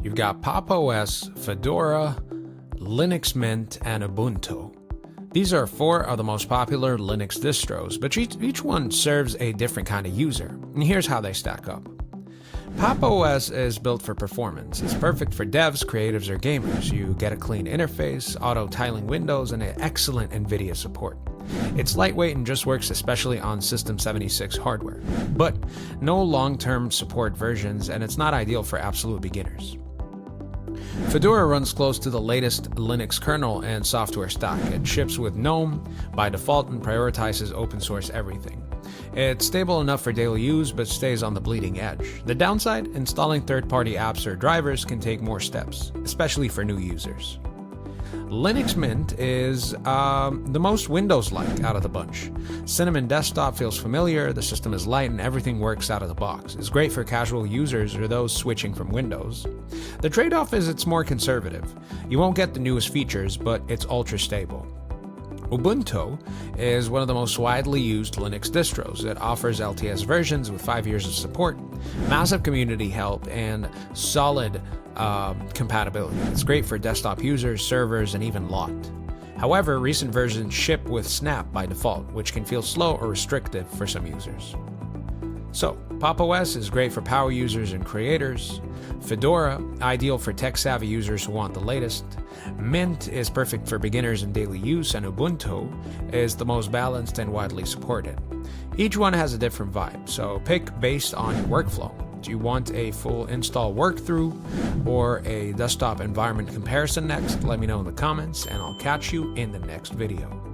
You've got Pop! OS, Fedora, Linux Mint, and Ubuntu. These are 4 of the most popular Linux distros, but each one serves a different kind of user, and here's how they stack up. Pop! OS is built for performance. It's perfect for devs, creatives, or gamers. You get a clean interface, auto-tiling windows, and excellent NVIDIA support. It's lightweight and just works especially on System 76 hardware, but no long-term support versions, and it's not ideal for absolute beginners. Fedora runs close to the latest Linux kernel and software stack. It ships with GNOME by default and prioritizes open source everything. It's stable enough for daily use, but stays on the bleeding edge. The downside, installing third-party apps or drivers can take more steps, especially for new users. Linux Mint is the most Windows-like out of the bunch. Cinnamon Desktop feels familiar, the system is light, and everything works out of the box. It's great for casual users or those switching from Windows. The trade-off is it's more conservative. You won't get the newest features, but it's ultra-stable. Ubuntu is one of the most widely used Linux distros. It offers LTS versions with 5 years of support, massive community help, and solid compatibility. It's great for desktop users, servers, and even locked. However, recent versions ship with Snap by default, which can feel slow or restrictive for some users. So, Pop! OS is great for power users and creators. Fedora, ideal for tech-savvy users who want the latest. Mint is perfect for beginners and daily use, and Ubuntu is the most balanced and widely supported. Each one has a different vibe, so pick based on your workflow. Do you want a full install workthrough or a desktop environment comparison next? Let me know in the comments, and I'll catch you in the next video.